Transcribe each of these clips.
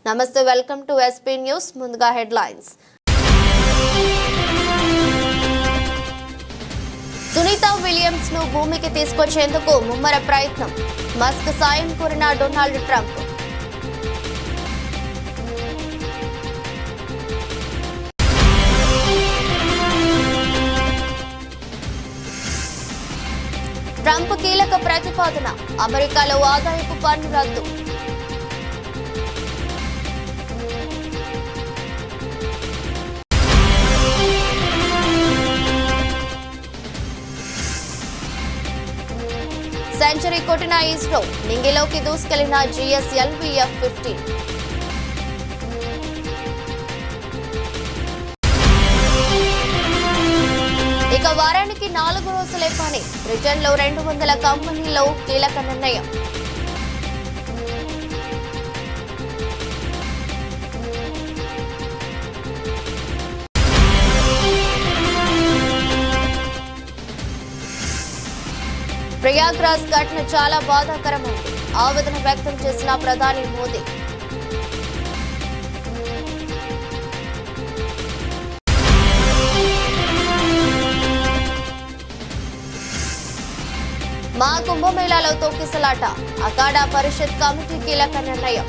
నమస్తే, welcome to SP news. ముందుగా headlines. Sunitha Williams ను భూమికి తీసుకొచ్చేందుకు ముమ్మర ప్రయత్నం. మస్క్ సాయం కోరిన డొనాల్డ్ ట్రంప్. ట్రంప్ కీలక ప్రతిపాదన. అమెరికాలో ఆదాయపు పన్ను రద్దు. సెంచరీ కొట్టిన ఇస్రో, నింగిలోకి దూసుకెళ్లిన GSLV F-15. ఇక వారానికి 4 రోజులే పని. బ్రిటన్లో 200 కంపెనీల్లో కీలక నిర్ణయం. ప్రయాగ్రాజ్ ఘటన చాలా బాధాకరమైంది. ఆవేదన వ్యక్తం చేసిన ప్రధాని మోదీ. మా కుంభమేళాలో తొక్కిసలాట. అఖాడా పరిషత్ కమిటీ కీలక నిర్ణయం.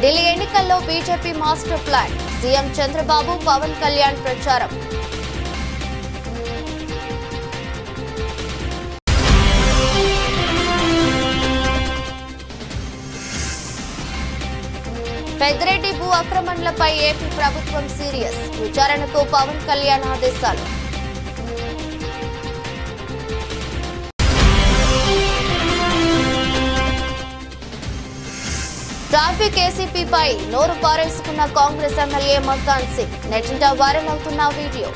ఢిల్లీ ఎన్నికల్లో BJP master plan. CM Chandrababu, Pawan Kalyan ప్రచారం. పెద్దిరెడ్డి భూ ఆక్రమణలపై ఏపీ ప్రభుత్వం సీరియస్. విచారణకు పవన్ కళ్యాణ్ ఆదేశాలు. ట్రాఫిక్ ఏసీపీపై నోరు పారేసుకున్న కాంగ్రెస్ ఎమ్మెల్యే మక్కాన్ సింగ్. నెట్టింట వైరల్ అవుతున్న వీడియో.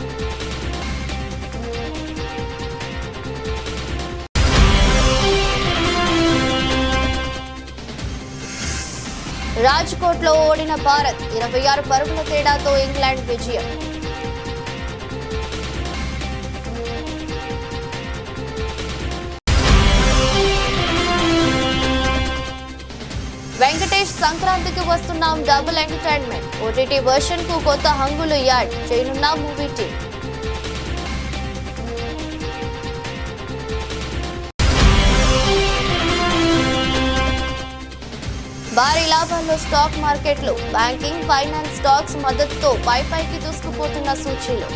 రాజ్కోట్లో ఓడిన భారత్. 26 పరుగుల తేడాతో ఇంగ్లాండ్ విజయం. వెంకటేష్ సంక్రాంతికి వస్తున్నాం డబుల్ ఎంటర్టైన్మెంట్. ఓటీటీ వర్షన్ కు కొత్త హంగులు యాడ్ చేయనున్న మూవీ టీం. భారీ లాభాల్లో స్టాక్ మార్కెట్లు. బ్యాంకింగ్, ఫైనాన్స్, స్టాక్స్ మద్దతుతో పైకి దూసుకుపోతున్న సూచీలు.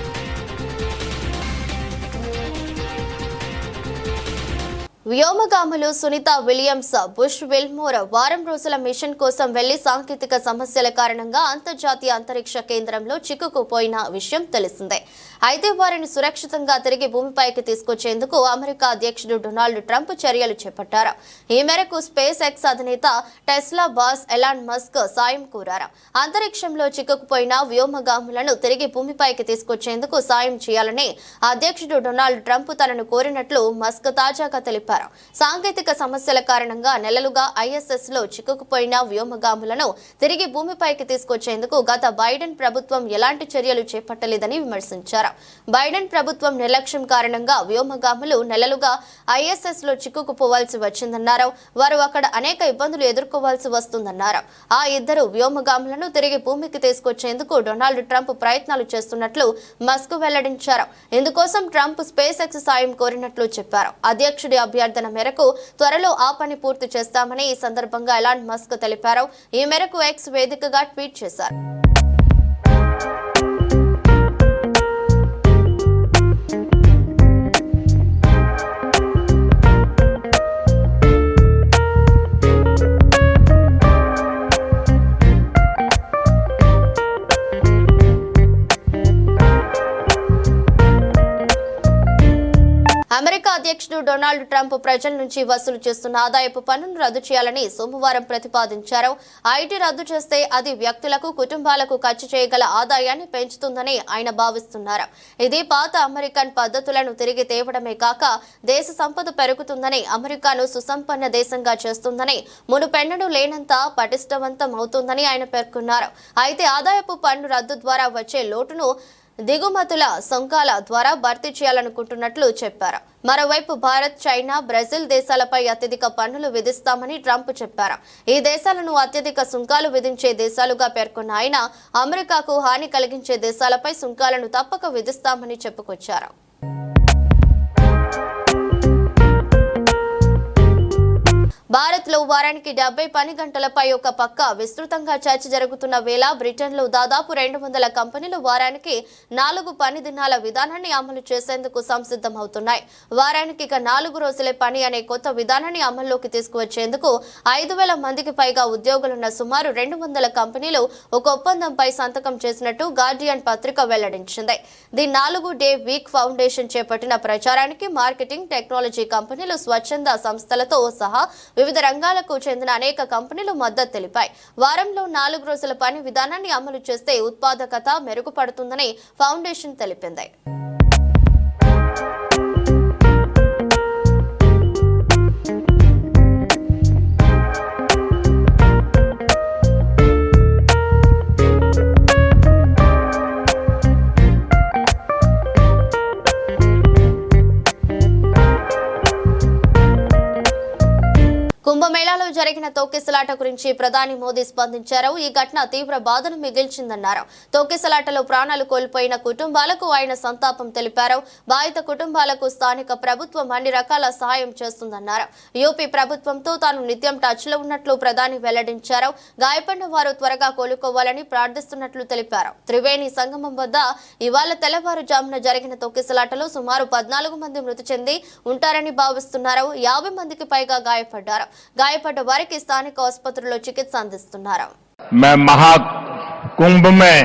వ్యోమగాములు సునీత విలియమ్స్ బుష్ విల్మోర్ వారం రోజుల మిషన్ కోసం వెళ్లి సాంకేతిక సమస్యల కారణంగా అంతర్జాతీయ అంతరిక్ష కేంద్రంలో చిక్కుకుపోయిన విషయం తెలిసిందే. అయితే వారిని సురక్షితంగా తిరిగి భూమిపైకి తీసుకొచ్చేందుకు అమెరికా అధ్యక్షుడు డొనాల్డ్ ట్రంప్ చర్యలు చేపట్టారు. ఈ మేరకు స్పేస్ ఎక్స్ అధినేత టెస్లా బాస్ ఎలాన్ మస్క్ సాయం కోరారు. అంతరిక్షంలో చిక్కుకుపోయిన వ్యోమగాములను తిరిగి భూమిపైకి తీసుకొచ్చేందుకు సాయం చేయాలని అధ్యక్షుడు డొనాల్డ్ ట్రంప్ తనను కోరినట్లు మస్క్ తాజాగా తెలిపారు. సాంకేతిక సమస్యల కారణంగా నెలలుగా ISS లో చిక్కుకుపోయిన వ్యోమగాములను తిరిగి భూమిపైకి తీసుకొచ్చేందుకు గత బైడెన్ ప్రభుత్వం ఎలాంటి చర్యలు చేపట్టలేదని విమర్శించారు. బైడెన్ ప్రభుత్వం నిర్లక్ష్యం కారణంగా వ్యోమగాములు నెలలుగా ISS లో చిక్కుకుపోవాల్సి వచ్చిందన్నారు. వారు అక్కడ అనేక ఇబ్బందులు ఎదుర్కోవాల్సి వస్తుందన్నారు. ఆ ఇద్దరు వ్యోమగాములను తిరిగి భూమికి తీసుకొచ్చేందుకు డొనాల్డ్ ట్రంప్ ప్రయత్నాలు చేస్తున్నట్లు మస్క్ వెల్లడించారు. ఇందుకోసం ట్రంప్ స్పేస్ ఎక్స్ సాయం కోరినట్లు చెప్పారు. అధ్యక్షుడి అభ్యర్థన మేరకు త్వరలో ఆ పని పూర్తి చేస్తామని ఈ సందర్భంగా ఎలాన్ మస్క్ తెలిపారు. ఈ మేరకు ఎక్స్ వేదికగా ట్వీట్ చేశారు. అమెరికా అధ్యక్షుడు డొనాల్డ్ ట్రంప్ ప్రజల నుంచి వసూలు చేస్తున్న ఆదాయపు పన్నును రద్దు చేయాలని సోమవారం ప్రతిపాదించారు. ఐటీ రద్దు చేస్తే అది వ్యక్తులకు, కుటుంబాలకు ఖర్చు చేయగల ఆదాయాన్ని పెంచుతుందని ఆయన భావిస్తున్నారు. ఇది పాత అమెరికన్ పద్ధతులను తిరిగి తేవడమే కాక దేశ సంపద పెరుగుతుందని, అమెరికాను సుసంపన్న దేశంగా చేస్తుందని, మునుపెన్నడూ లేనంత పటిష్టవంతం అవుతుందని ఆయన పేర్కొన్నారు. అయితే ఆదాయపు పన్ను రద్దు ద్వారా వచ్చే లోటును దిగుమతుల సుంకాల ద్వారా భర్తీ చేయాలనుకుంటున్నట్లు చెప్పారు. మరోవైపు భారత్, చైనా, బ్రెజిల్ దేశాలపై అత్యధిక పన్నులు విధిస్తామని ట్రంప్ చెప్పారు. ఈ దేశాలను అత్యధిక సుంకాలు విధించే దేశాలుగా పేర్కొన్న ఆయన అమెరికాకు హాని కలిగించే దేశాలపై సుంకాలను తప్పక విధిస్తామని చెప్పుకొచ్చారు. భారత్లో వారానికి 70 పని గంటలపై ఒక పక్క విస్తృతంగా చర్చ జరుగుతున్న వేళ బ్రిటన్లో దాదాపు 200 కంపెనీలు వారానికి 4 పని దినాల విధానాన్ని అమలు చేసేందుకు సంసిద్ధమవుతున్నాయి. వారానికి 4 రోజులే పని అనే కొత్త విధానాన్ని అమల్లోకి తీసుకువచ్చేందుకు 5,000 మందికి పైగా ఉద్యోగులున్న సుమారు 200 కంపెనీలు ఒక ఒప్పందంపై సంతకం చేసినట్టు గార్డియన్ పత్రిక వెల్లడించింది. ది 4 డే వీక్ ఫౌండేషన్ చేపట్టిన ప్రచారానికి మార్కెటింగ్, టెక్నాలజీ కంపెనీలు, స్వచ్ఛంద సంస్థలతో సహా వివిధ రంగాలకు చెందిన అనేక కంపెనీలు మద్దతు తెలిపాయి. వారంలో 4 రోజుల పని విధానాన్ని అమలు చేస్తే ఉత్పాదకత మెరుగుపడుతుందని ఫౌండేషన్ తెలిపింది. కుంభమేళాలో జరిగిన తొక్కిసలాట గురించి ప్రధాని మోదీ స్పందించారు. ఈ ఘటన తీవ్ర బాధను మిగిల్చిందన్నారు. తొక్కిసలాటలో ప్రాణాలు కోల్పోయిన కుటుంబాలకు ఆయన సంతాపం తెలిపారు. బాధిత కుటుంబాలకు స్థానిక ప్రభుత్వం అన్ని రకాల సహాయం చేస్తుందన్నారు. యూపీ ప్రభుత్వంతో తాను నిత్యం టచ్ లో ఉన్నట్లు ప్రధాని వెల్లడించారు. గాయపడిన వారు త్వరగా కోలుకోవాలని ప్రార్థిస్తున్నట్లు తెలిపారు. త్రివేణి సంగమం వద్ద ఇవాళ తెల్లవారుజామున జరిగిన తొక్కిసలాటలో సుమారు 14 మంది మృతి చెంది ఉంటారని భావిస్తున్నారు. 50 మందికి పైగా గాయపడ్డారు. గాయపడ్డ వారికి స్థానిక ఆసుపత్రిలో చికిత్స అందిస్తున్నారు. मैं महाकुंभ में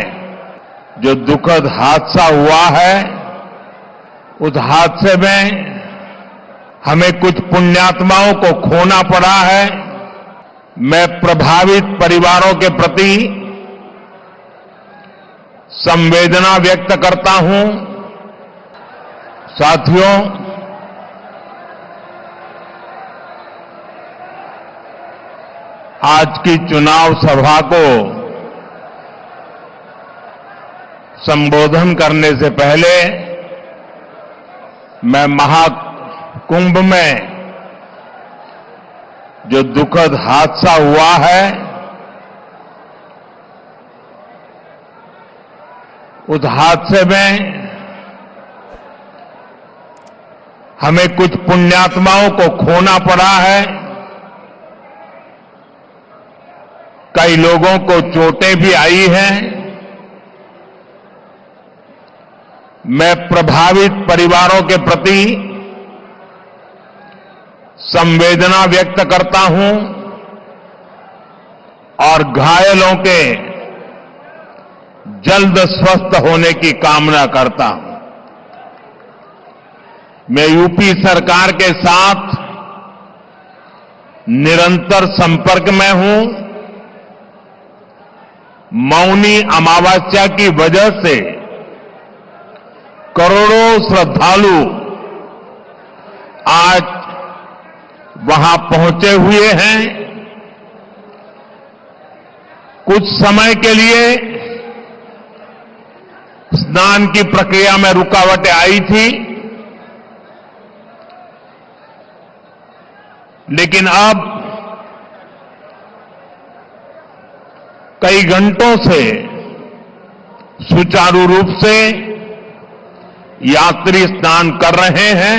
जो दुखद हादसा हुआ है, उस हादसे में हमें कुछ पुण्यात्माओं को खोना पड़ा है. मैं प्रभावित परिवारों के प्रति संवेदना व्यक्त करता हूं. साथियों, आज की चुनाव सभा को संबोधन करने से पहले मैं महाकुंभ में जो दुखद हादसा हुआ है, उस हादसे में हमें कुछ पुण्यात्माओं को खोना पड़ा है. कई लोगों को चोटें भी आई हैं. मैं प्रभावित परिवारों के प्रति संवेदना व्यक्त करता हूं और घायलों के जल्द स्वस्थ होने की कामना करता हूं. मैं यूपी सरकार के साथ निरंतर संपर्क में हूं. मौनी अमावस्या की वजह से करोड़ों श्रद्धालु आज वहां पहुंचे हुए हैं. कुछ समय के लिए स्नान की प्रक्रिया में रुकावटें आई थी, लेकिन अब कई घंटों से सुचारू रूप से यात्री स्नान कर रहे हैं.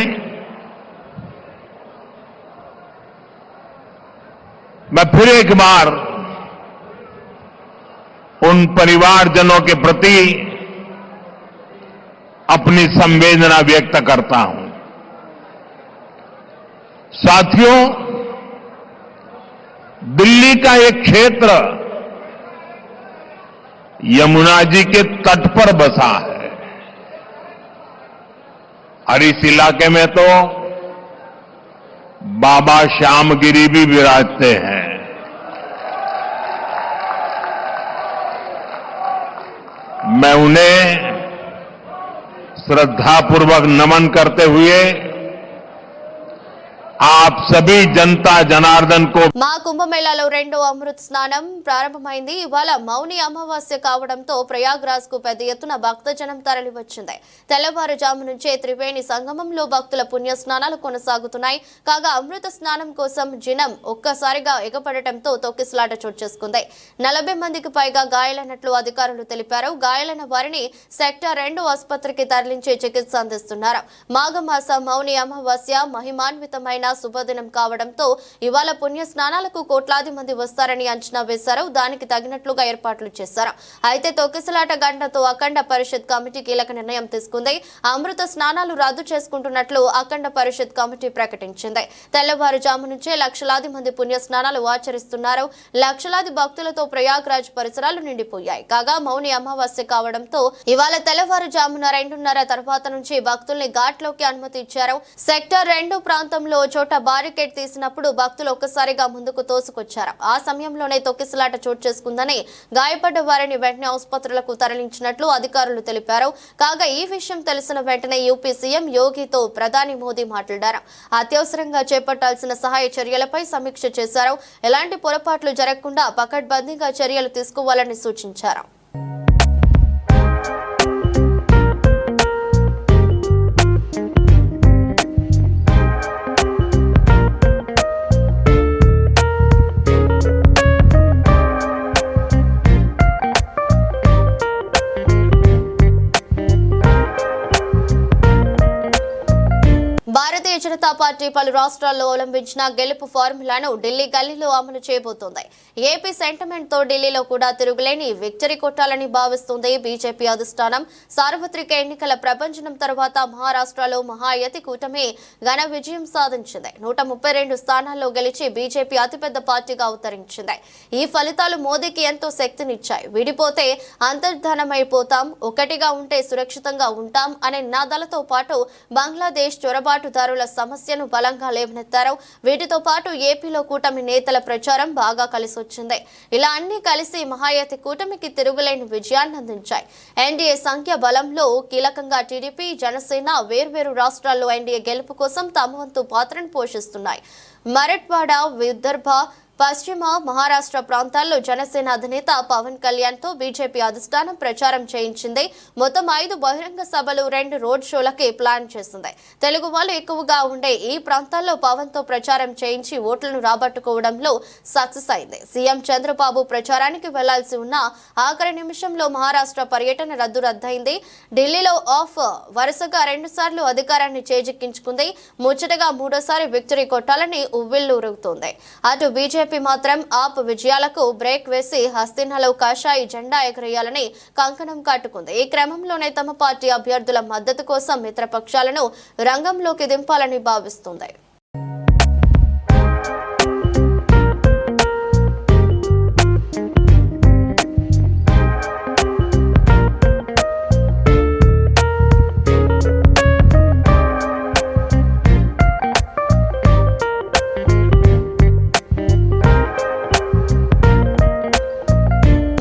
मैं फिर एक बार उन परिवारजनों के प्रति अपनी संवेदना व्यक्त करता हूं. साथियों, दिल्ली का एक क्षेत्र यमुना जी के तट पर बसा है और इस इलाके में तो बाबा श्यामगिरी भी विराजते हैं. मैं उन्हें श्रद्धापूर्वक नमन करते हुए आप सभी जनता जनार्दन को మా కుంభమేళాలో రెండో అమృత్ స్నానం ప్రారంభమైంది. ఇవాళ మౌని అమావాస్య కావడంతో ప్రయాగ్రాజ్ కు పెద్ద ఎత్తున భక్తజనం తరలివచ్చింది. తెల్లవారుజాము నుంచే త్రివేణి సంగమంలో భక్తుల పుణ్య స్నానాలు కొనసాగుతున్నాయి. కాగా అమృత స్నానం కోసం జనం ఒక్కసారిగా ఎగపడటంతో తొక్కిసలాట చోటు చేసుకుంది. 40 మందికి పైగా గాయాలైనట్లు అధికారులు తెలిపారు. గాయాలైన వారిని సెక్టార్ 2 ఆసుపత్రికి తరలించి చికిత్స అందిస్తున్నారు. మాఘమాస మౌని అమావాస్య మహిమాన్వితమైన శుభదినం కావడంతో ఇవాళ పుణ్య స్నానాలకు కోట్లాది మంది వస్తారని అంచనా వేశారు. దానికి తగినట్లుగా ఏర్పాట్లు చేశారు. అయితే తొక్కిసలాట గంటతో అఖండ పరిషత్ కమిటీ కీలక నిర్ణయం తీసుకుంది. అమృత స్నానాలు రద్దు చేసుకుంటున్నట్లు అఖండ పరిషత్ కమిటీ ప్రకటించింది. తెల్లవారుజాము నుంచే లక్షలాది మంది పుణ్య స్నానాలు ఆచరిస్తున్నారు. లక్షలాది భక్తులతో ప్రయాగ్రాజ్ పరిసరాలు నిండిపోయాయి. కాగా మౌని అమావాస్య కావడంతో ఇవాళ తెల్లవారుజామున 2:30 తర్వాత నుంచి భక్తుల్ని ఘాట్లోకి అనుమతి ఇచ్చారు. సెక్టార్ 2 ప్రాంతంలో చోట బారికేడ్ తీసినప్పుడు భక్తులు ఒక్కసారిగా ముందుకు తోసుకొచ్చారు. ఆ సమయంలోనే తొక్కిసలాట చోటు చేసుకుందని, గాయపడ్డ వారిని వెంటనే ఆసుపత్రులకు తరలించినట్లు అధికారులు తెలిపారు. కాగా ఈ విషయం తెలిసిన వెంటనే యూపీ సీఎం యోగితో ప్రధాని మోదీ మాట్లాడారు. అత్యవసరంగా చేపట్టాల్సిన సహాయ చర్యలపై సమీక్ష చేశారు. ఎలాంటి పొరపాట్లు జరగకుండా పకడ్బందీగా చర్యలు తీసుకోవాలని సూచించారు. భారతీయ జనతా పార్టీ పలు రాష్ట్రాల్లో అవలంబించిన గెలుపు ఫార్ములాను ఢిల్లీ గల్లీలో అమలు చేయబోతోంది. ఏపీ సెంటిమెంట్ తో ఢిల్లీలో కూడా తిరుగులేని విక్టరీ కొట్టాలని భావిస్తుంది బీజేపీ అధిష్టానం. సార్వత్రిక ఎన్నికల ప్రభంజనం తర్వాత మహారాష్ట్రలో మహాయతి కూటమి ఘన విజయం సాధించింది. 132 స్థానాల్లో గెలిచి బీజేపీ అతిపెద్ద పార్టీగా అవతరించింది. ఈ ఫలితాలు మోదీకి ఎంతో శక్తినిచ్చాయి. విడిపోతే అంతర్ధానమైపోతాం, ఒకటిగా ఉంటే సురక్షితంగా ఉంటాం అనే నినాదాలతో పాటు బంగ్లాదేశ్ చొరబాటుదారుల సమస్యను బలంగా లేవనెత్తారు. వీటితో పాటు ఏపీలో కూటమి నేతల ప్రచారం బాగా కలిసొచ్చింది. ఇలా అన్ని కలిసి మహాయతి కూటమికి తిరుగులేని విజయాన్ని అందించాయి. ఎన్డీఏ సంఖ్య బలంలో కీలకంగా టీడీపీ, జనసేన వేర్వేరు రాష్ట్రాల్లో ఎన్డీఏ గెలుపు కోసం తమ వంతు పాత్రను పోషిస్తున్నాయి. మరాఠ్వాడ, విదర్భ, పశ్చిమ మహారాష్ట్ర ప్రాంతాల్లో జనసేన అధినేత పవన్ కళ్యాణ్ తో బీజేపీ అధిష్టానం ప్రచారం చేయించింది. మొత్తం 5 బహిరంగ సభలు, 2 రోడ్ షోలకి ప్లాన్ చేసింది. తెలుగు వాళ్ళు ఎక్కువగా ఉండే ఈ ప్రాంతాల్లో పవన్ తో ప్రచారం చేయించి ఓట్లను రాబట్టుకోవడంలో సక్సెస్ అయింది. సీఎం చంద్రబాబు ప్రచారానికి వెళ్లాల్సి ఉన్న ఆఖరి నిమిషంలో మహారాష్ట్ర పర్యటన రద్దయింది. ఢిల్లీలో ఆఫ్ వరుసగా 2 సార్లు అధికారాన్ని చేజిక్కించుకుంది. ముచ్చటగా 3వ విక్టరీ కొట్టాలని ఉవ్విళ్లూరుతోంది. అటు బీజేపీ మాత్రం ఆప్ విజయాలకు బ్రేక్ వేసి హస్తినాలో కాషాయి జెండా ఎగరేయాలని కంకణం కట్టుకుంది. ఈ క్రమంలోనే తమ పార్టీ అభ్యర్థుల మద్దతు కోసం మిత్రపక్షాలను రంగంలోకి దింపాలని భావిస్తుంది.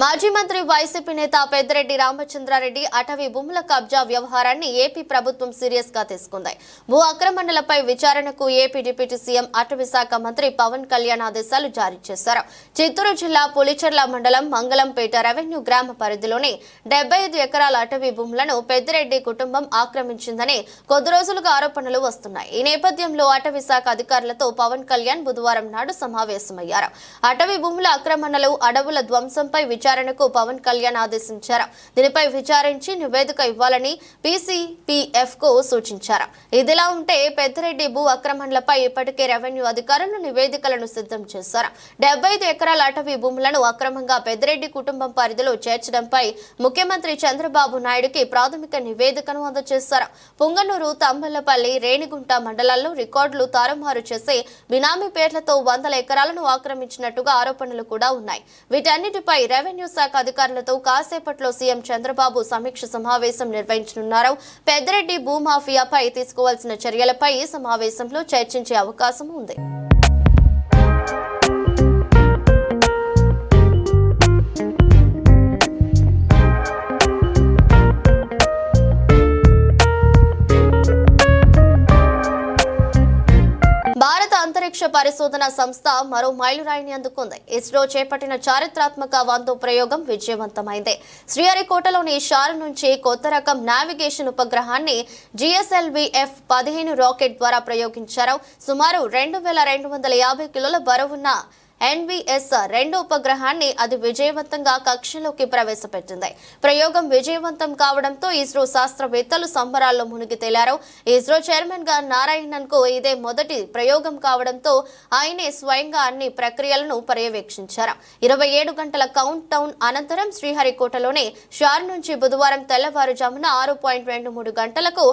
మాజీ మంత్రి వైసీపీ నేత పెద్దిరెడ్డి రామచంద్రారెడ్డి అటవీ భూముల కబ్జా వ్యవహారాన్ని ఏపీ ప్రభుత్వం సీరియస్ గా తీసుకుంది. భూ ఆక్రమణలపై విచారణకు ఏపీ డిప్యూటీ సీఎం అటవీ శాఖ మంత్రి పవన్ కళ్యాణ్ ఆదేశాలు జారీ చేశారు. చిత్తూరు జిల్లా పులిచెర్ల మండలం మంగళంపేట రెవెన్యూ గ్రామ పరిధిలోని 75 ఎకరాల అటవీ భూములను పెద్దిరెడ్డి కుటుంబం ఆక్రమించిందని కొద్ది రోజులుగా ఆరోపణలు వస్తున్నాయి. ఈ నేపథ్యంలో అటవీ శాఖ అధికారులతో పవన్ కళ్యాణ్ బుధవారం నాడు సమావేశమయ్యారు. అటవీ భూముల ఆక్రమణలు, అడవుల ధ్వంసంపై విచారణకు పవన్ కళ్యాణ్ ఆదేశించారు. దీనిపై విచారించి నివేదిక ఇవ్వాలని పీసీపీఎఫ్ కు సూచించారు. ఇదిలా ఉంటే పెద్దిరెడ్డి భూ ఆక్రమణలపై ఇప్పటికే రెవెన్యూ అధికారులు నివేదికలను సిద్ధం చేశారు. 75 ఎకరాల అటవీ భూములను అక్రమంగా పెద్దిరెడ్డి కుటుంబం పరిధిలో చేర్చడంపై ముఖ్యమంత్రి చంద్రబాబు నాయుడుకి ప్రాథమిక నివేదికను అందజేశారు. పుంగనూరు, తంబలపల్లి, రేణిగుంట మండలాల్లో రికార్డులు తారుమారు చేసి బినామీ పేర్లతో 100 ఎకరాలను ఆక్రమించినట్టుగా ఆరోపణలు కూడా ఉన్నాయి. వీటన్నిటిపై రెవెన్యూ శాఖ అధికారులతో కాసేపట్లో సీఎం చంద్రబాబు సమీక్ష సమావేశం నిర్వహించనున్నారు. పెద్దిరెడ్డి భూమాఫియాపై తీసుకోవాల్సిన చర్యలపై ఈ సమావేశంలో చర్చించే అవకాశం ఉంది. భారత పరిశోధన సంస్థ మరో మైలురాయిని అందుకుంది. ఇస్రో చేపట్టిన చారిత్రాత్మక 100వ ప్రయోగం విజయవంతమైంది. శ్రీహరికోటలోని షార్ నుంచి కొత్త రకం నావిగేషన్ ఉపగ్రహాన్ని GSLV-F-15 రాకెట్ ద్వారా ప్రయోగించారు. సుమారు 2250 కిలోల బరువున్న NVS-2 ఉపగ్రహాన్ని అది విజయవంతంగా కక్షలోకి ప్రవేశపెట్టింది. ప్రయోగం విజయవంతం కావడంతో ఇస్రో శాస్త్రవేత్తలు సంబరాల్లో మునిగి తేలారు. ఇస్రో చైర్మన్ గా నారాయణన్ కు ఇదే మొదటి ప్రయోగం కావడంతో ఆయనే స్వయంగా అన్ని ప్రక్రియలను పర్యవేక్షించారు. 27 గంటల కౌంట్ డౌన్ అనంతరం శ్రీహరికోటలోని షార్ నుంచి బుధవారం తెల్లవారుజామున 6.23 గంటలకు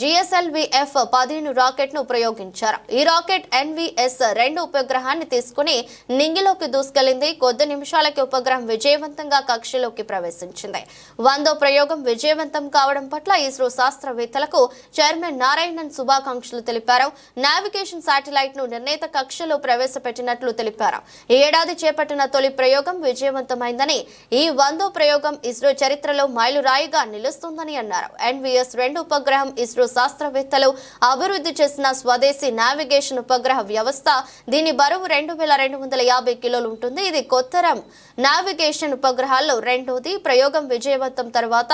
GSLV-F-15 రాకెట్ ను ప్రయోగించారు. ఈ రాకెట్ NVS-2 ఉపగ్రహాన్ని తీసుకుని నింగిలోకి దూసుకెళ్లింది. కొద్ది నిమిషాలకి ఉపగ్రహం విజయవంతంగా కక్షలోకి ప్రవేశించింది. 100వ ప్రయోగం విజయవంతం కావడం పట్ల ఇస్రో శాస్త్రవేత్తలకు చైర్మన్ నారాయణన్ శుభాకాంక్షలు తెలిపారు. నావిగేషన్ శాటిలైట్ ను నిర్ణీత కక్షలో ప్రవేశపెట్టినట్లు తెలిపారు. ఈ ఏడాది చేపట్టిన తొలి ప్రయోగం విజయవంతమైందని, ఈ 100వ ప్రయోగం ఇస్రో చరిత్రలో మైలురాయిగా నిలుస్తుందని అన్నారు. NVS-2 ఉపగ్రహం ఇస్రో శాస్త్రవేత్తలు అభివృద్ధి చేసిన స్వదేశీ నావిగేషన్ ఉపగ్రహ వ్యవస్థ. దీని బరువు 2250 కిలోలు ఉంటుంది. ఇది కొత్తరం నావిగేషన్ ఉపగ్రహాల్లో రెండోది. ప్రయోగం విజయవంతం తర్వాత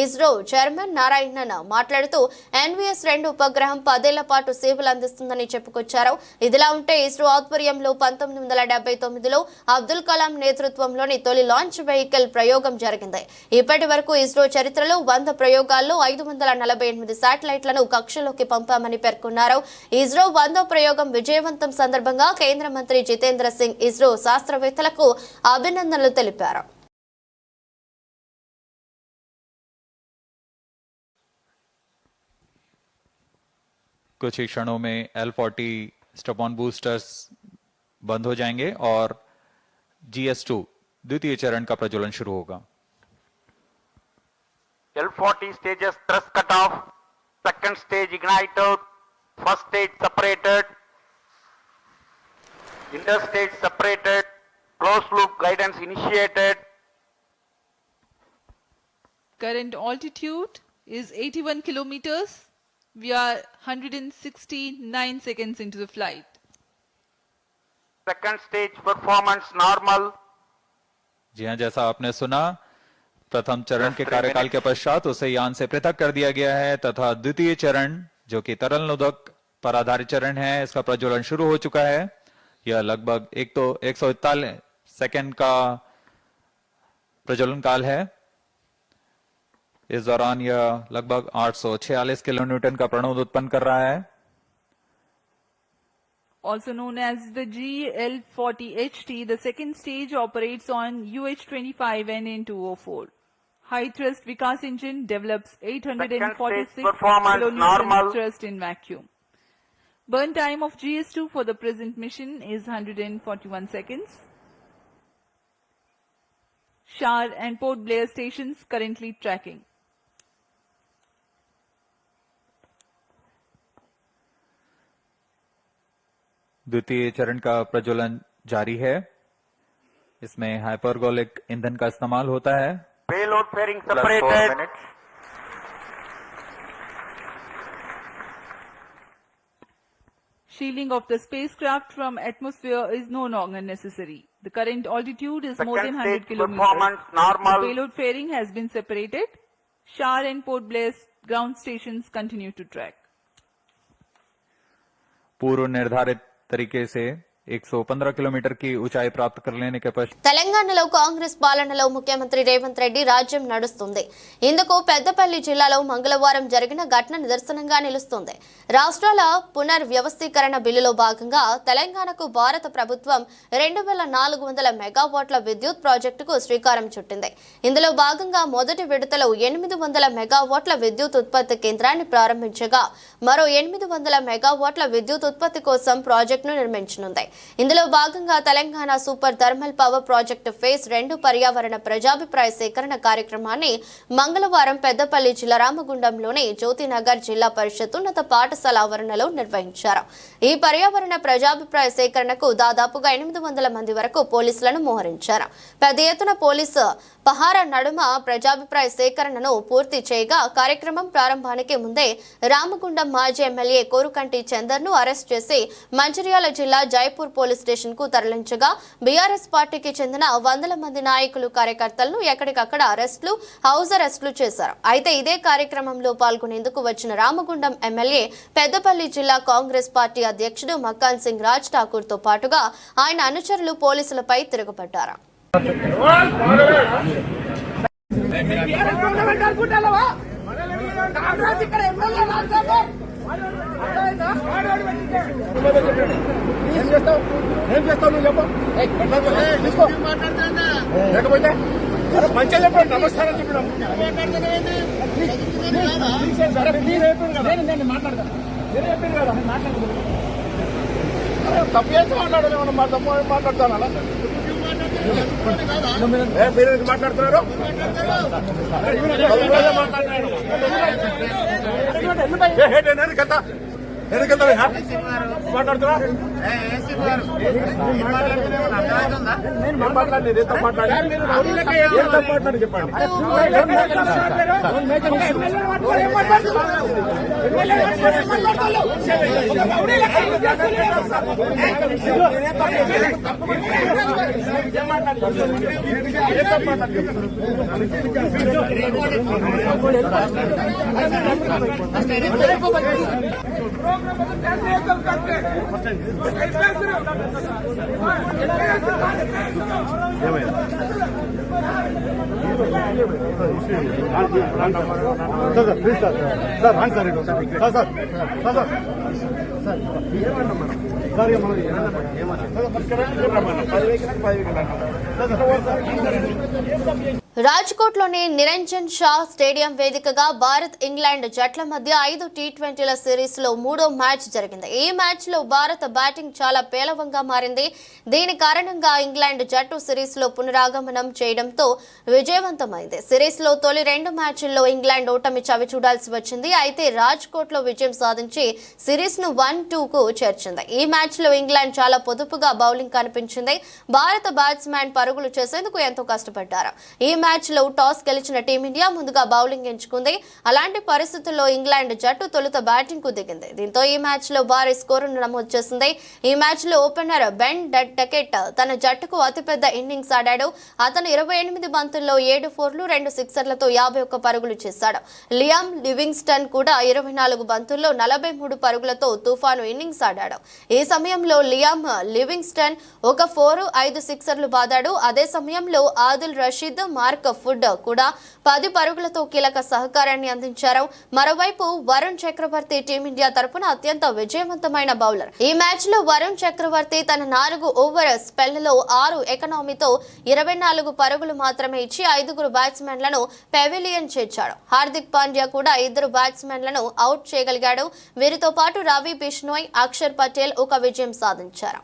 ఇస్రో చైర్మన్ నారాయణన్ మాట్లాడుతూ NVS-2 ఉపగ్రహం 10 ఏళ్ల పాటు సేవలు అందిస్తుందని చెప్పుకొచ్చారు. ఇదిలా ఉంటే ఇస్రో ఆధ్వర్యంలో 1979లో అబ్దుల్ కలాం నేతృత్వంలోని తొలి లాంచ్ వెహికల్ ప్రయోగం జరిగింది. ఇప్పటి వరకు ఇస్రో చరిత్రలో 100 ప్రయోగాల్లో 548 శాటిలైట్లను కక్షలోకి పంపామని పేర్కొన్నారు. ఇస్రో 100వ ప్రయోగం విజయవంతం సందర్భంగా కేంద్ర మంత్రి జితేంద్ర సింగ్ ఇస్రో శాస్త్రవేత్తలకు అభినందనలు తెలిపారు. कुछ ही क्षणों में L40 स्टेप-ऑन बूस्टर्स बंद हो जाएंगे और GS2 द्वितीय चरण का प्रज्वलन शुरू होगा. L40 stages thrust cutoff, second stage ignited, first stage separated, interstage separated, closed loop guidance initiated. Current altitude is 81 kilometers. We are 169 seconds into the flight. Second stage performance normal. जी हाँ, जैसा आपने सुना, प्रथम चरण के कार्यकाल के पश्चात उसे यान से पृथक कर दिया गया है तथा द्वितीय चरण जो कि तरल नोदक पर आधारित चरण है, इसका प्रज्वलन शुरू हो चुका है. यह लगभग 141 सेकंड का प्रज्वलन काल है. इस दौरान यह लगभग 846 किलोन्यूटन का प्रणोद उत्पन्न कर रहा है. Also known as the GL40HT, the second stage operates on UH-25NN204. High thrust Vikas engine develops 846 performance kilonewton normal. thrust in vacuum. Burn time of GS2 for the present mission is 141 seconds. Shar and Port Blair stations currently tracking. द्वितीय चरण का प्रज्वलन जारी है. इसमें hypergolic ईंधन का इस्तेमाल होता है. Payload fairing separated. Shielding of the spacecraft from atmosphere is no longer necessary. The current altitude is more than Second 100 stage kilometers. performance The normal. payload fairing has been separated. Shar and Port Blair ground stations continue to track. पूर्व निर्धारित तरीके से 115 kilometre की ऊंचाई प्राप्त कर लेने के पश्चात తెలంగాణలో కాంగ్రెస్ పాలనలో ముఖ్యమంత్రి రేవంత్ రెడ్డి రాజ్యం నడుస్తుంది. ఇందుకు పెద్దపల్లి జిల్లాలో మంగళవారం జరిగిన ఘటన నిదర్శనంగా నిలుస్తుంది. రాష్ట్రాల పునర్వ్యవస్థీకరణ బిల్లులో భాగంగా తెలంగాణకు భారత ప్రభుత్వం 2400 మెగావాట్ల విద్యుత్ ప్రాజెక్టుకు శ్రీకారం చుట్టింది. ఇందులో భాగంగా మొదటి విడతలో 800 మెగావాట్ల విద్యుత్ ఉత్పత్తి కేంద్రాన్ని ప్రారంభించగా మరో 800 మెగావాట్ల విద్యుత్ ఉత్పత్తి కోసం ప్రాజెక్టును నిర్మించనుంది. ఇందులో భాగంగా Telangana super thermal power project phase 2 పర్యావరణ ప్రజాభిప్రాయ సేకరణ కార్యక్రమాన్ని మంగళవారం పెద్దపల్లి జిల్లా రామగుండంలోని జ్యోతినగర్ జిల్లా పరిషత్ ఉన్నత పాఠశాల ఆవరణలో నిర్వహించారు. ఈ పర్యావరణ ప్రజాభిప్రాయ సేకరణకు దాదాపుగా 800 మంది వరకు పోలీసులను మోహరించారు. పెద్ద ఎత్తున పోలీసు పహారా నడుమ ప్రజాభిప్రాయ సేకరణను పూర్తి చేయగా కార్యక్రమం ప్రారంభానికి ముందే రామగుండం మాజీ ఎమ్మెల్యే కోరుకంటి చందర్ను అరెస్ట్ చేసి మంచిర్యాల జిల్లా జైపూర్ పోలీస్ స్టేషన్ కు తరలించగా బీఆర్ఎస్ పార్టీకి చెందిన 100 మంది నాయకులు కార్యకర్తలను ఎక్కడికక్కడ హౌస్ అరెస్టులు చేశారు. అయితే ఇదే కార్యక్రమంలో పాల్గొనేందుకు వచ్చిన రామగుండం ఎమ్మెల్యే పెద్దపల్లి జిల్లా కాంగ్రెస్ పార్టీ అధ్యక్షుడు మక్కాన్ సింగ్ రాజ్ ఠాకూర్ తో పాటుగా ఆయన అనుచరులు పోలీసులపై తిరుగుబడ్డారు. మంచిగా చెప్పండి, నమస్కారం చెప్పడం మాట్లాడతాను. తప్పు చేస్తే మాట్లాడలేమన్నా, మా తప్పు మాట్లాడతాను. అలా మీరు మాట్లాడుతున్నారు, మాట్లాడుతున్నా మాట్లాడలేదు. ఎంత మాట్లాడి చెప్పండి. ప్లీజ్ సార్, సార్ రండి సార్, సార్ సార్ సార్ రాజ్కోట్లోని నిరంజన్ షా స్టేడియం వేదికగా భారత్ ఇంగ్లాండ్ జట్ల మధ్య 5 టీ20ల సిరీస్ లో 3వ మ్యాచ్ జరిగింది. ఈ మ్యాచ్ లో భారత బ్యాటింగ్ చాలా పేలవంగా మారింది. దీని కారణంగా ఇంగ్లాండ్ జట్టు సిరీస్ లో పునరాగమనం చేయడంతో విజయవంతమైంది. సిరీస్ లో తొలి 2 మ్యాచ్ల్లో ఇంగ్లాండ్ ఓటమి చవి చూడాల్సి వచ్చింది. అయితే రాజ్కోట్ లో విజయం సాధించి సిరీస్ ను 1-2 కు చేర్చింది. ఈ మ్యాచ్ లో ఇంగ్లాండ్ చాలా పొదుపుగా బౌలింగ్ కనిపించింది. భారత బ్యాట్స్మెన్ పరుగులు చేసేందుకు ఎంతో కష్టపడ్డారు. ఈ మ్యాచ్ లో టాస్ గెలిచిన టీమిండియా ముందుగా బౌలింగ్ ఎంచుకుంది. అలాంటి పరిస్థితుల్లో ఇంగ్లాండ్ జట్టు తొలుత బ్యాటింగ్ కు దిగింది. దీంతో ఈ మ్యాచ్ లో భారీ స్కోరును నమోదు చేసింది. ఈ మ్యాచ్ లో ఓపెనర్ బెన్ డకెట్ తన జట్టుకు అతిపెద్ద ఇన్నింగ్స్ ఆడాడు. అతను 28 బంతుల్లో 7 ఫోర్లు 2 సిక్సర్లతో 51 పరుగులు చేశాడు. లియామ్ లివింగ్స్టన్ కూడా 24 బంతుల్లో 43 పరుగులతో తుఫాను ఇన్నింగ్స్ ఆడాడు. ఈ సమయంలో లియామ్ లివింగ్స్టన్ 1 ఫోర్ 5 సిక్సర్లు బాదాడు. అదే సమయంలో ఆదిల్ రషీద్ మార్క్ ఫుడ్ కూడా 10 పరుగులతో కీలక సహకారాన్ని అందించారు. మరోవైపు వరుణ్ చక్రవర్తి టీమిండియా తరపున అత్యంత విజయవంతమైన బౌలర్. ఈ మ్యాచ్ లో వరుణ్ చక్రవర్తి తన 4 ఓవర్ స్పెల్ లో 6 ఎకనామీతో 24 పరుగులు మాత్రమే ఇచ్చి 5 బ్యాట్స్మెన్లను పెవిలియన్ చేర్చాడు. హార్దిక్ పాండ్యా కూడా 2 బ్యాట్స్మెన్లను అవుట్ చేయగలిగాడు. వీరితో పాటు రవి బిష్నోయ్, అక్షర్ పటేల్ ఒక విజయం సాధించారు.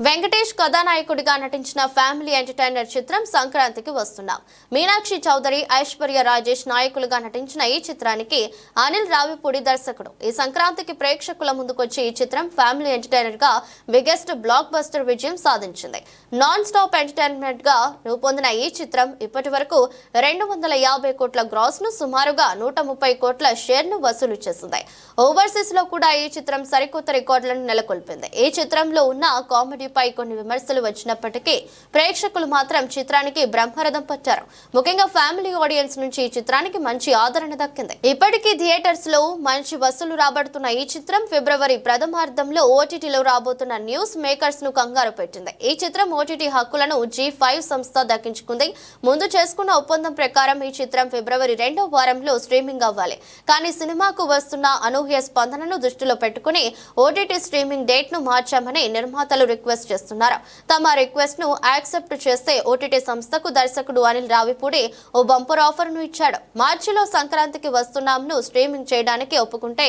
వెంకటేష్ కథానాయకుడిగా నటించిన ఫ్యామిలీ ఎంటర్టైనర్ చిత్రం సంక్రాంతికి వస్తున్నాం. మీనాక్షి చౌదరి, ఐశ్వర్య రాజేష్ నాయకులుగా నటించిన ఈ చిత్రానికి అనిల్ రావిపూడి దర్శకుడు. ఈ సంక్రాంతికి ప్రేక్షకుల ముందుకొచ్చి ఈ చిత్రం ఫ్యామిలీ ఎంటర్టైనర్ గా బిగ్గెస్ట్ బ్లాక్ బస్టర్ విజయం సాధించింది. నాన్ స్టాప్ ఎంటర్టైన్మెంట్ గా రూపొందిన ఈ చిత్రం ఇప్పటి వరకు 250 కోట్ల గ్రాస్ ను, సుమారుగా 130 కోట్ల షేర్ ను వసూలు చేసింది. ఓవర్సీస్ లో కూడా ఈ చిత్రం సరికొత్త రికార్డులను నెలకొల్పింది. ఈ చిత్రంలో ఉన్న కామెడీపై కొన్ని విమర్శలు వచ్చినప్పటికీ ప్రేక్షకులు మాత్రం చిత్రానికి బ్రహ్మరథం పట్టారు. ముఖ్యంగా ఫ్యామిలీ ఆడియన్స్ నుంచి ఈ చిత్రానికి మంచి ఆదరణ దక్కింది. ఇప్పటికీ థియేటర్స్ లో మంచి వసూలు రాబడుతున్న ఈ చిత్రం ఫిబ్రవరి ప్రథమార్థంలో ఓటీటీలో రాబోతున్న న్యూస్ మేకర్స్ ను కంగారు పెట్టింది. ఈ చిత్రం ఓటీటీ హక్కులను G5 సంస్థ దక్కించుకుంది. ముందు చేసుకున్న ఒప్పందం ప్రకారం ఈ చిత్రం ఫిబ్రవరి 2వ వారంలో స్ట్రీమింగ్ అవ్వాలి. కానీ సినిమాకు వస్తున్న అనూహ్య స్పందనను దృష్టిలో పెట్టుకుని ఓటీటీ స్ట్రీమింగ్ డేట్ ను మార్చామని నిర్మాతలు రిక్వెస్ట్ చేస్తున్నారు. తమ రిక్వెస్ట్ ను యాక్సెప్ట్ చేస్తే ఓటీటీ సంస్థకు దర్శకుడు అనిల్ రావిపూడి ఓ బంపర్ ఆఫర్ ను ఇచ్చాడు. మార్చిలో సంక్రాంతికి వస్తున్నాంను స్ట్రీమింగ్ చేయడానికి ఒప్పుకుంటే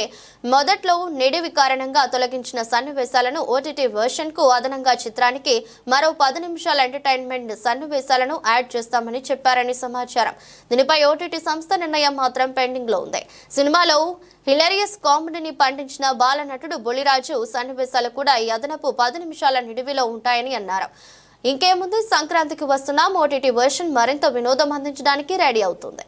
మొదట్లో నిడివి కారణంగా తొలగించిన సన్నివేశాలను ఓటీటీ వర్షన్ కు అదనంగా చిత్రానికి మరో 10 నిమిషాల ఎంటర్టైన్మెంట్ సన్నివేశాలను యాడ్ చేస్తామని చెప్పారని సమాచారం. దీనిపై ఓటీటీ సంస్థ నిర్ణయం మాత్రం పెండింగ్ లో ఉంది. సినిమాలో హిలేరియస్ కామెడీని పండించిన బాలనటుడు బొలిరాజు సన్నివేశాలు కూడా ఈ అదనపు 10 నిమిషాల నిడివిలో ఉంటాయని అన్నారు. ఇంకేముంది, సంక్రాంతికి వస్తున్నాం ఓటీటీ వర్షన్ మరింత వినోదం అందించడానికి రెడీ అవుతుంది.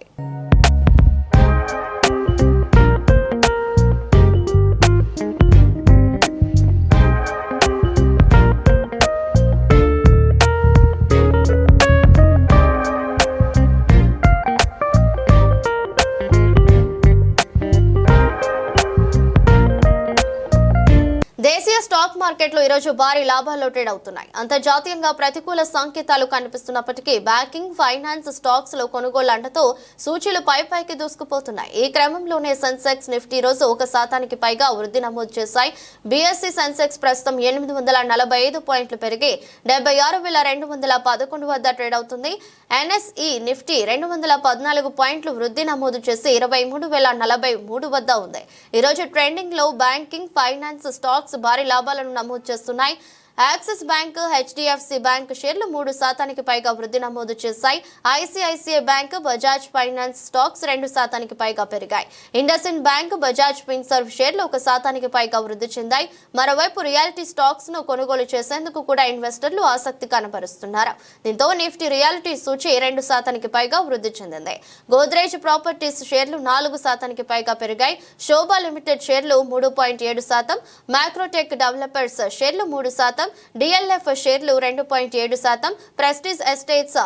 దేశీయ స్టాక్ మార్కెట్లో ఈరోజు భారీ లాభాల్లో ట్రేడ్ అవుతున్నాయి. అంతర్జాతీయంగా ప్రతికూల సంకేతాలు కనిపిస్తున్నప్పటికీ బ్యాంకింగ్, ఫైనాన్స్ స్టాక్స్ లో కొనుగోలు అండతో సూచీలు పైకి దూసుకుపోతున్నాయి. ఈ క్రమంలోనే సెన్సెక్స్, నిఫ్టీ రోజు 1% పైగా వృద్ధి నమోదు చేశాయి. బీఎస్సీ సెన్సెక్స్ ప్రస్తుతం 845 పాయింట్లు పెరిగి 76,211 వద్ద ట్రేడ్ అవుతుంది. ఎన్ఎస్ఈ నిఫ్టీ 214 పాయింట్లు వృద్ధి నమోదు చేసి 23,043 వద్ద ఉంది. ఈరోజు ట్రెండింగ్ లో బ్యాంకింగ్, ఫైనాన్స్ స్టాక్స్ భారీ లాభాలను నమోదు చేస్తున్నాయి. యాక్సిస్ బ్యాంక్, హెచ్డిఎఫ్సి బ్యాంక్ షేర్లు 3% పైగా వృద్ధి నమోదు చేశాయి. ICICI bank, Bajaj finance stocks 2% పైగా పెరిగాయి. ఇండస్ఇండ్ బ్యాంక్, బజాజ్ ఫిన్సర్వ్ షేర్లు 1% పైగా వృద్ధి చెందాయి. మరోవైపు రియాలిటీ స్టాక్స్ ను కొనుగోలు చేసేందుకు కూడా ఇన్వెస్టర్లు ఆసక్తి కనబరుస్తున్నారు. దీంతో నిఫ్టీ రియాలిటీ సూచి 2% పైగా వృద్ధి చెందింది. గోద్రేజ్ ప్రాపర్టీస్ షేర్లు 4% పైగా పెరిగాయి. శోభా లిమిటెడ్ షేర్లు 3.7%, మ్యాక్రోటెక్ డెవలపర్స్ షేర్లు 3%, డిఎల్ఎఫ్ షేర్లు 2.7%, ప్రెస్టీజ్ ఎస్టేట్స్,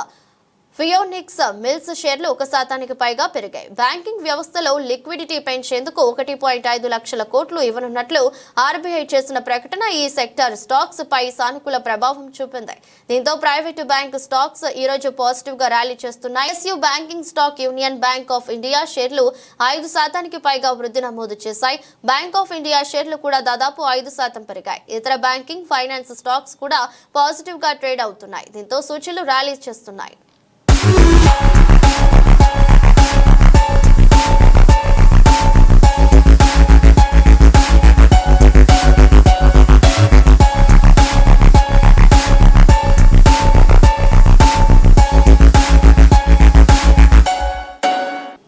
ఫియోనిక్స్ మిల్స్ షేర్లు 1% పైగా పెరిగాయి. బ్యాంకింగ్ వ్యవస్థలో లిక్విడిటీ పెంచేందుకు 1.5 లక్షల కోట్లు ఇవ్వనున్నట్లు ఆర్బీఐ చేసిన ప్రకటన ఈ సెక్టర్ స్టాక్స్ పై సానుకూల ప్రభావం చూపింది. దీంతో ప్రైవేటు బ్యాంక్ స్టాక్స్ ఈ రోజు పాజిటివ్ గా ర్యాలీ చేస్తున్నాయి. SU banking stock union bank of India షేర్లు 5% పైగా వృద్ధి నమోదు చేశాయి. బ్యాంక్ ఆఫ్ ఇండియా షేర్లు కూడా దాదాపు 5% పెరిగాయి. ఇతర బ్యాంకింగ్, ఫైనాన్స్ స్టాక్స్ కూడా పాజిటివ్ గా ట్రేడ్ అవుతున్నాయి. దీంతో సూచీలు ర్యాలీ చేస్తున్నాయి.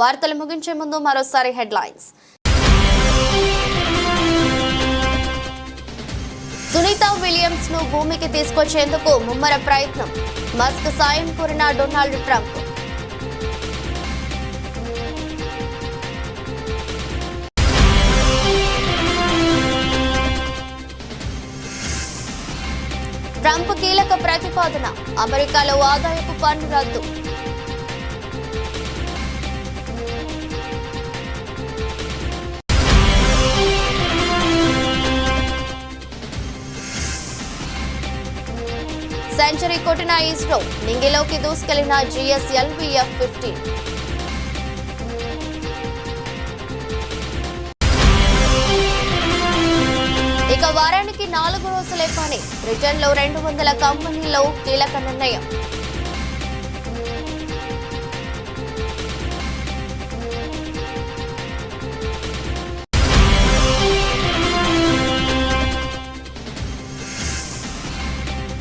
వార్తలు ముగించే ముందు మరోసారి హెడ్లైన్స్. సునీతా విలియమ్స్ ను భూమికి తీసుకొచ్చేందుకు ముమ్మర ప్రయత్నం, మస్క్ సాయం కోరిన డొనాల్డ్ ట్రంప్. ట్రంప్ కీలక ప్రతిపాదన, అమెరికాలో ఆదాయపు పన్ను రద్దు. సెంచరీ కొట్టిన ఇస్రో, నింగిలోకి దూసుకెళ్లిన GSLV F-15. ఇక వారానికి 4 రోజులే పని, బ్రిటన్లో 200 కంపెనీల్లో కీలక నిర్ణయం.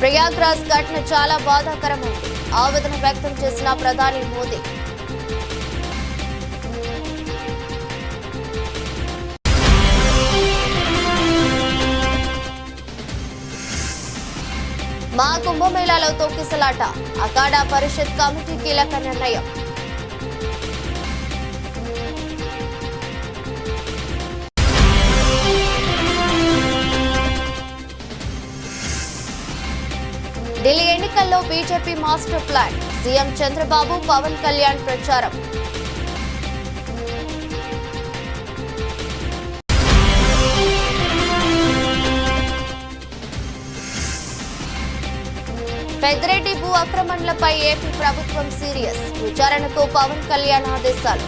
ప్రయాగ్రాజ్ ఘటన చాలా బాధాకరమైంది, ఆవేదన వ్యక్తం చేసిన ప్రధాని మోదీ. మా కుంభమేళాలో తొక్కిసలాట, అఖాడా పరిషత్ కమిటీ కీలక నిర్ణయం. ఢిల్లీ ఎన్నికల్లో BJP master plan CM Chandrababu Pawan Kalyan ప్రచారం. పెద్దిరెడ్డి భూ ఆక్రమణలపై ఏపీ ప్రభుత్వం సీరియస్, విచారణకు పవన్ కళ్యాణ్ ఆదేశాలు.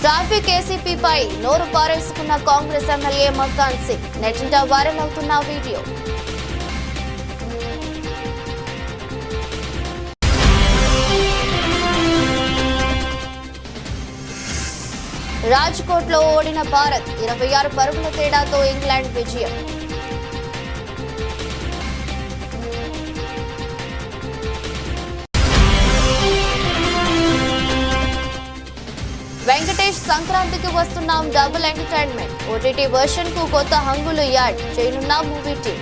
ట్రాఫిక్ ఏసీపీపై నోరు పారేసుకున్న కాంగ్రెస్ ఎమ్మెల్యే మక్కాన్ సింగ్, నెట్టింట వైరల్ అవుతున్న వీడియో. రాజ్కోట్లో ఓడిన భారత్ 26 పరుగుల తేడాతో ఇంగ్లాండ్ విజయం. వెంకటేష్ సంక్రాంతికి వస్తున్నాం డబుల్ ఎంటర్టైన్మెంట్, ఓటీటీ వర్షన్ కు కొత్త హంగులు యాడ్ చేయనున్న మూవీ టీం.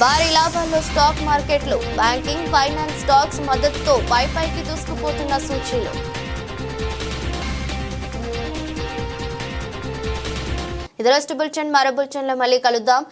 భారీ లాభాల్లో స్టాక్ మార్కెట్లు, బ్యాంకింగ్, ఫైనాన్స్ స్టాక్స్ మద్దతుతో పైకి దూసుకుపోతున్న సూచీలు. ఇది రోజు బులెటిన్. మరో బులెటిన్లో మళ్ళీ కలుద్దాం.